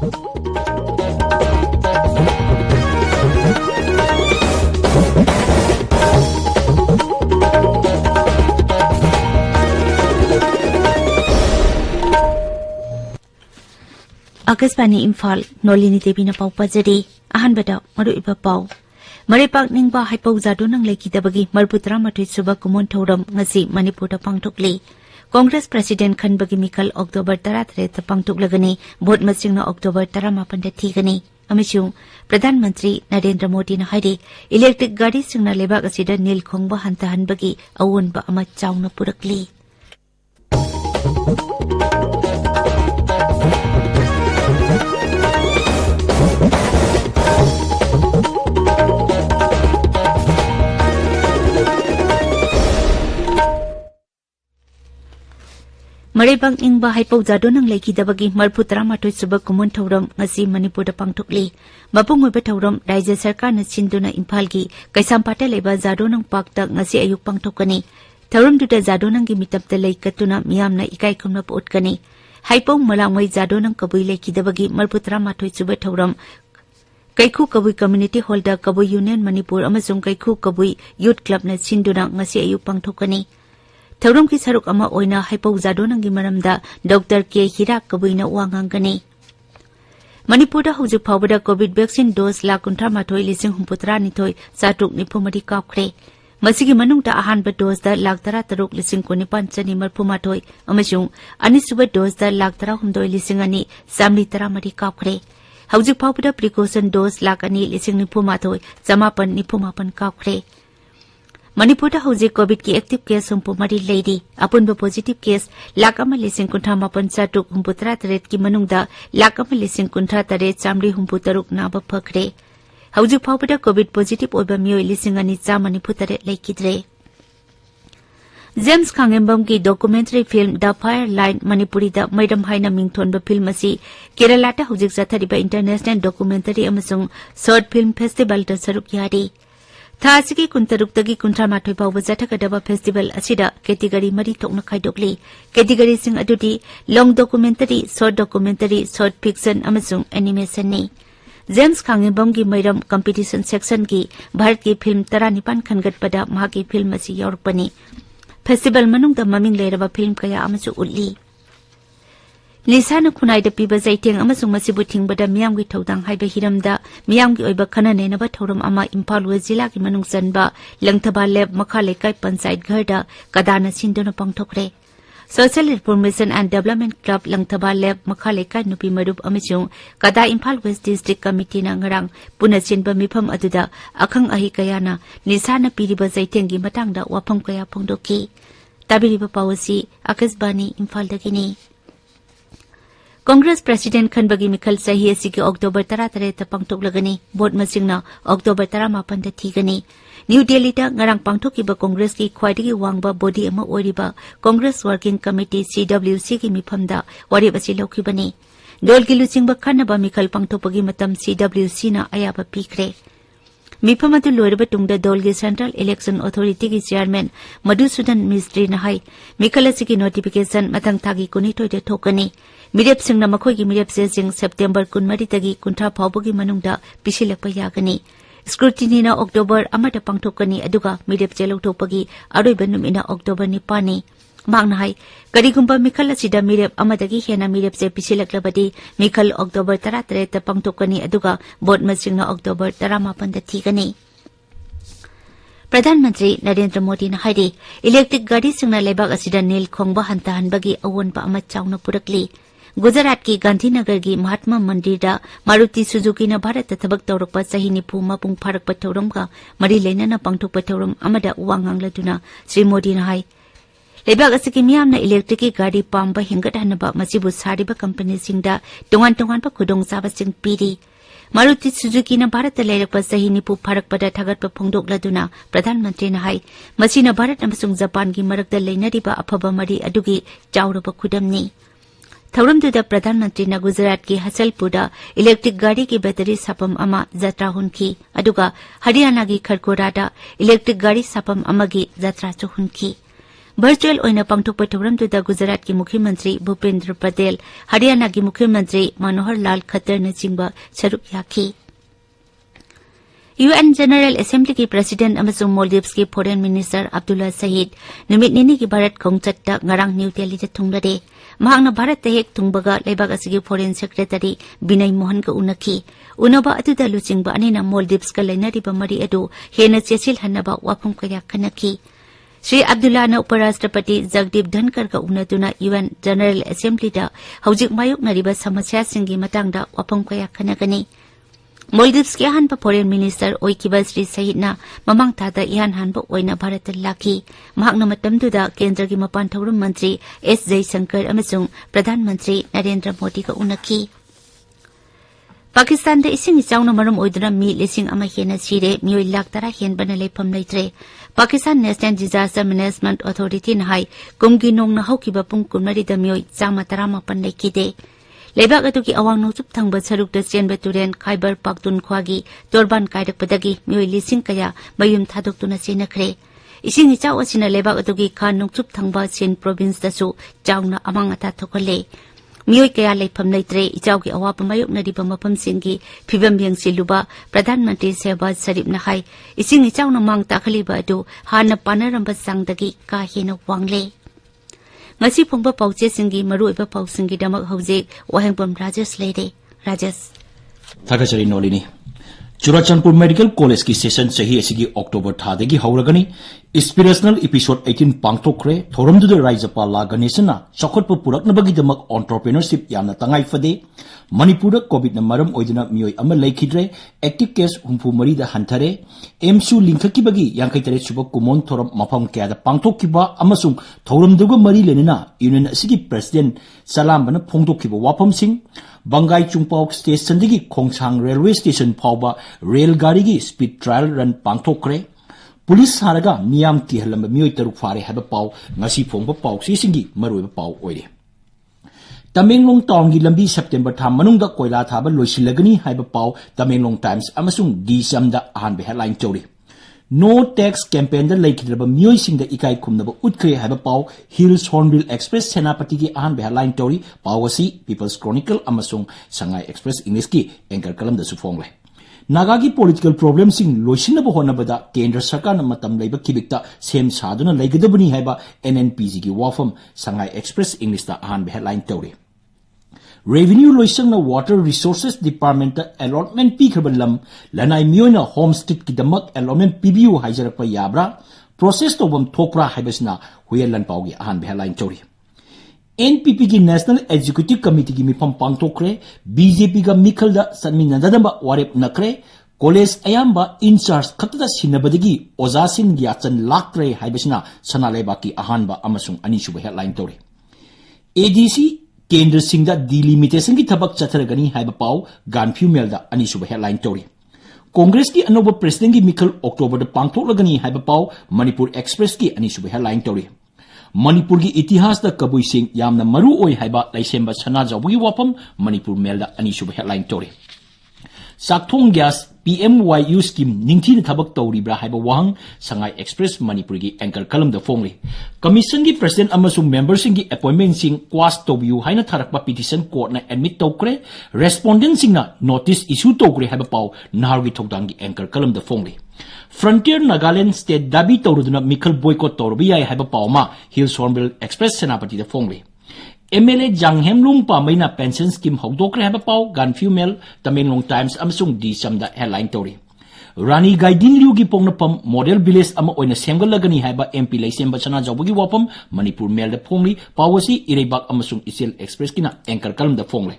आकाशवाणी इम्फाल नोलिनी देवी पाउ पजरी अहनबदा मरुइबा पाउ मरेपाक निंगबा हाइपौ जादो नंग लेकिदबगी मरपुत्रा मथुइ सुबा कुमोन थौरम ngasi मणिपुरदा पांगथोकले कांग्रेस प्रेसिडेंट खनबगी मिकल अक्टोबर 13 पांगथोकलगनी भोट मसिंगना अक्टोबर 18 दा थीगनी अमिसु प्रधानमंत्री नरेंद्र मोदी ना हाइदे इलेक्ट्रिक गाड़ी सिंगना लेबाक असिदा नील खोंगबा हंतहनबगी अवोनबा अमा चाउना पुरकली मरेबांग इंगबा हाइपौ जादो नंग लेकिदबगी मरपुत्रा मथुइ सुबा कुमोन थौरम ngasi मणिपुरदा पांगथोकली मपुंग ओइबा थौरम राज्य सरकार न सिंदुना इम्फाल की कैसामपाटा लेबा जादो नंग पाकता ngasi अयुक पांगथोकनी थौरम दुटा जादो नंग की मितपता लेकतुना मियामना इकाई खुमना पोटकनी हाइपौ मलांगoi जादो नंग कबुई लेकिदबगी मरपुत्रा मथुइ सुबा थौरम कैखु कबुई community हॉलदा कबुई union Manipur अमसुंग कैखु कबुई youth club न सिंदुना ngasi अयुक पांगथोकनी थौरम की सरुक अमा ओइना हाइपौ जादो नंगी मरमदा डॉक्टर के हिराक कबुइना वांगांगनी मणिपुरदा हौजिक फावबदा कोविड वैक्सीन डोज 1,38,63 सातुक निफुमरी कावख्रे मसिगी मनुंगदा अहानबा डोजदा 13,19,9,930 अमसुंग अनिसुबा डोजदा 13,19,2,3 कावख्रे हौजिक फावबदा प्रिकॉशन डोज 2,19,9,9,9 कावख्रे मणिपुरदा हौजिक कोविड की एक्टिव केस हुम्पुमरी लेरी अपुनबा पॉजिटिव केस 1,19,9,733 की मनुंगदा 1,19,9,3 नाबा फखरे हौजिक फावबदा कोविड पॉजिटिव ओइबा मियोय 2,993 लेकिद्रे जेम्स खांगेम्बम की documentary film the Fire Line मणिपुरीदा मैडम हाइना मिंगथोनबा फिल्म असी केरलाटा हौजिक जाथारिबा इंटरनेशनल डॉक्यूमेंटरी अमसुंग शॉर्ट फिल्म फेस्टिवलदा सरुक यारी थासिगी कुंतरुक्तगी कुंथ्रामाथोय फावबा जाथागदबा फेस्टिवल असिदा कैटेगरी मरी थोकना खाइदोकली कैटेगरी सिंग अदुदी लॉन्ग डॉक्यूमेंटरी शॉर्ट फिक्शन अमसुंग एनिमेशन ने जेम्स खांगेबम की मैरम कंपटीशन सेक्शन की भारत की फिल्म 19 खनगटपदा मागी फिल्म असी यावरपनी फेस्टिवल मनुंगदा ममिंग लेरबा फिल्म कया अमसु उल्ली निसाना खुनाइदा पीबा जैतेंग अमसुंग मसिबु थिंगबदा मियामगी थौदांग हाइबा हिरमदा मियामगी ओइबा खननेनबा थौरम अमा इम्फाल वेस्ट जिला की मनुंग चनबा लंगथबा लेब मखा लेकाई पंचायत घरदा कदाना सिंदुना पांगथोकरे social reformation and development club लंगथबा लेब मखा लेकाई नुपी मरुप अमसुंग कदा इम्फाल वेस्ट डिस्ट्रिक्ट कमिटीना ngarang पुना सिनबा मिफम अदुदा अखंग अहि कयाना निसाना पीरिबा जैतेंगी मतंगदा वाफम कया फोंदोकी ताबिरिबा पावसी आकाशवाणी इम्फाल दगिनी कांग्रेस प्रेसिडेंट खनबगी मिखल सही असिगी अक्टोबर 13 पांगथोकलगनी भोट मसिंगना अक्टोबर 18 थीगनी न्यू दिल्लीदा ngarang पांगथोकिबा कांग्रेस की ख्वाइदगी वांगबा बॉडी अमा ओइरिबा कांग्रेस वर्किंग कमिटी CWC की मिफमदा वारेब असि लौखिबनी दल की लुचिंगबा खनबा मिखल पांगथोकपगी मतम CWC ना अयाबा पीखरे मिफम अदु लोइरबा तुंगदा दल की सेंट्रल इलेक्शन अथॉरिटी की चेयरमैन मधुसूदन मिस्त्री ना हाई मिखल असिगी नोटिफिकेशन मतंग थागी कुनिथोइदे थोकनी मिरेप सिंगना मखोइगी मिरेप सेजिंग सेप्टेम्बर 19 तगी 19 फावबगी मनुंगदा पिसिलपा यागनी स्क्रूटिनीना अक्टोबर अमदा पांगथोकनी अदुगा मिरेप चेलौथोपगी अरोइबा नुमिना अक्टोबर 9 मांगना हाई करिगुंबा मिखल असिदा मिरेप अमदगी हेना मिरेप से पिसिलक्लबदी मिखल अक्टोबर 13 पांगथोकनी अदुगा बोट मसिंगना अक्टोबर 18 थीगनी प्रधानमंत्री नरेंद्र मोदी ने हाइदे इलेक्ट्रिक गाड़ी सिंगना लेबाक असिदा नील खोंगबा हंतहनबगी अवोनबा अमा चाउना पुरकली गुजरात की गांधीनगर की महात्मा मंदिर मारुति सुजुकी ने भारत थबक तौरप सही निफु मपुंग फारक थौरम का मरी लेना पांगथोक थौरम अमदा वांगांगलदुना श्री मोदी ने हाई लेबाक असकी मियामना इलेक्ट्रिक की गाड़ी पांबा हिंगटहनबा मसिबु सारिबा कंपनी सिंगदा तोंगान तोंगानबा खुदोंचाबा सिंग पीरी मारुति सुजुकी ने भारत लेरकपा सही निफु फारकपदा थागतपा फोंदोकलदुना प्रधानमंत्री ने हाई मसिना भारत अमसुंग जापान की मरकदा लेनरिबा अफबा मरी अदुगी चाउरबा खुदमनी थौरमदुदा प्रधानमंत्री ने गुजरात की हसलपुरा इलेक्ट्रिक गाड़ी की बैटरी सापम अमा जात्रा हुनकी अदुगा हरियाणा की खरकोरादा इलेक्ट्रिक गाड़ी सापम अमगी जात्रा चो हुनकी Virtual oina pangthokpa thawramduda Gujarat ki Mukhyamantri Bhupendra Patel, Haryana ki Mukhyamantri Manohar Lal Khattar na chingba saruk yaki. UN General Assembly ki President amasung Maldives ki Foreign Minister Abdullah Shahid numit nini ki Bharat khongchatta ngarang New Delhi da thunglare. Mahakna Bharat ta hek thungbaga leibak asigi Foreign Secretary Binay Mohan ka unaki. Unaba atuda luchingba anina Maldives ka lainariba mari adu hena chechil hanaba wapam kaya kanaki. Shri Abdullah na Uparashtrapati Jagdeep Dhankar ka unatuna UN General Assembly da haujik mayuk nariba samasya singi matangda wapam kaya kanagani. Maldives ki ahanpa Foreign Minister oikiba Shri Shahidna mamang thada ihan hanpa oina Bharat laki. Mahakna matamduda Kendra ki mapan thawram Mantri S. Jaishankar amasung Pradhan Mantri Narendra Modi ka unaki. Pakistan da ising isang na maram oidra mi lising ama hena sire miyoy lak tara hen bana leipam leitre. Pakistan National Disaster Management Authority na hai kumgi nong na haukiba pung kunmari da miyoy sama tarama pan leikide. Leibak atu ki awang nungsup thangba saruk da Chenba Turen Khyber Pakhtunkhwa gi Torban Kairakpadagi miyoy lising kaya mayum thadok tuna sinakre. Ising ichaw asina leibak atu ki khan nungsup thangba Chen Province da su chawna amang ata thokale. Miyoy kaya leipam leitre ichaw ki awapa mayok na riba mapam singi phibam yang siluba Pradhan Mantri Shehbaz Sharif na hai ising ichaw na mang takhaliba adu hana panaramba sangdagi ka hena wangle. Ngasi phongba pauche singi maruiba pau singi damak haujik Wahengbam Rajesh leide. Rajesh Thakachari Nolini Churachandpur Medical College ki session sahi asigi October thadagi hauragani inspirational episode 18 pangthokre thoramduda raijapa la ganesana chakotpa puraknabagi damak entrepreneurship yamna tangai fade Manipura COVID na maram oiduna miyoy ama laikhidre active case humpu mari da hanthare MSU linkakibagi yankaitare suba kumon thoram mafam kya da pangthokkiba amasung thoramduga mari lenena union asigi president salam bana phongdokkiba wapam sing Bangai Chungpok Station digi Khongchang Railway Station phawba rail gari gi speed trial run pangthokre Police haraga miyam ki halamba miyoy taruk fare haba paw ngasi phongba paw singi maroiba paw oire Tamenglong Town gi lambi September tham manungda koila thaba loisilagani haiba paw Tamenglong Times amasung Disamda ahanbe headline chori No tax campaign da laikhidraba miyoy singda ikai khumnaba utkre haiba paw Hills Hornbill Express Senapati gi ahanbe headline chori pawasi People's Chronicle amasung Shanghai Express English ki anchor kalam da sufongle Nagagi political problems sing loisinaba honabada Kendra Sarkar na matam laiba kibikta sem saduna laigadabani haiba NNPG gi wafam Shanghai Express English da ahanbe headline chori Revenue loisang na Water Resources Department ta allotment pi khabalam lanai miyoy na homestead ki damak allotment PBU haijarakpa yabra process to bam thokra haibasna huyelan pawgi ahan behaline chori NPP ki National Executive Committee ki mifam pangtokre BJP ga mikal da sanmin nadadamba warep nakre college ayamba in charge khatada sinabadagi ojasin gyachan laktre haibasna sanaleba ki ahanba amasung anishuba headline tori ADC Kendra Singda delimitation ki thabak chatharagani haiba paw Ganphu Melda anishuba headline tori Congress ki anoba president ki Mikhal October da pangthoklagani haiba paw Manipur Express ki anishuba headline tori Manipur ki itihas da kabui sing yamna maru oi haiba laisemba sana jawgi wapam Manipur Melda anishuba headline tori Sakthong gas PMYU scheme ningthi thabak tawribra haiba wahang Shanghai Express Manipur gi anchor kalam da phongli commission gi president amasung members sing gi appointment sing quas tobiu haina tharakpa petition court na admit tokre respondent sing na notice issue tokre haiba paw nahar gi thokdang gi anchor kalam da phongli Frontier Nagaland State dabi tawruduna Mikhal boycott tawrubi yai haiba paw ma Hills Hornbill Express Senapati da phongli MLA Janghem Lumpa Maina Pension Scheme Hogdokre haba paw Ganphu Mel Tamenglong Times amasung Disamda headline tori Rani Gaidin Liu gi pongna pam model village ama oina semgalagani haba MP Laisemba Chana Jawbugi wapam Manipur Mel da phongli pawasi Irebak amasung Isel Express kina anchor kalam da phongle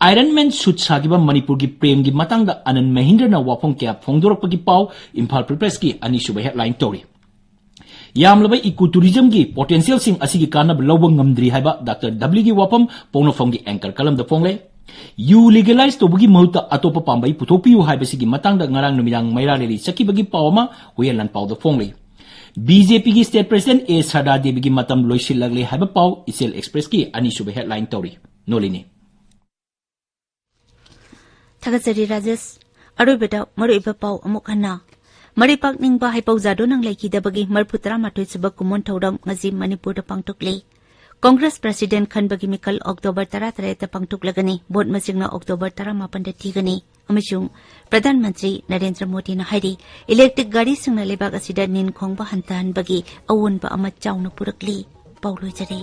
Iron Man suit sagiba Manipur gi prem gi matang da Anand Mahindra na wapong kya phongdorok pagi paw Imphal Press ki anishuba headline tori Yamlaba ecotourism gi potential sing asigi kanab lawang ngamdri haiba Dr. W gi wapam pongnofong gi anchor kalam da phongle you legalize to bugi mahuta atopa pambai putopiu haiba sigi matang da ngarang numidang mairaleli sakibagi pawma huyelan paw da phongle BJP gi state president A Sada Devi gi matam loisilagle haiba paw Isel Express ki anishuba headline tori Nolini Thakachari Rajesh Arubeda maruiba paw amukhana Maripak ningba haipawzado nang laikidabagi marputara mathoy suba kumon thauram ngaji Manipur da pangtukli. Congress President Khanbagi Mikal October 13 pangtuklagani bot masingna October 18 da tigani amachung Pradhan Mantri Narendra Modi na hairi electric gari singna lebak asida nin khongba hantahan bagi awon ba ama chawna purakli pauloi jare.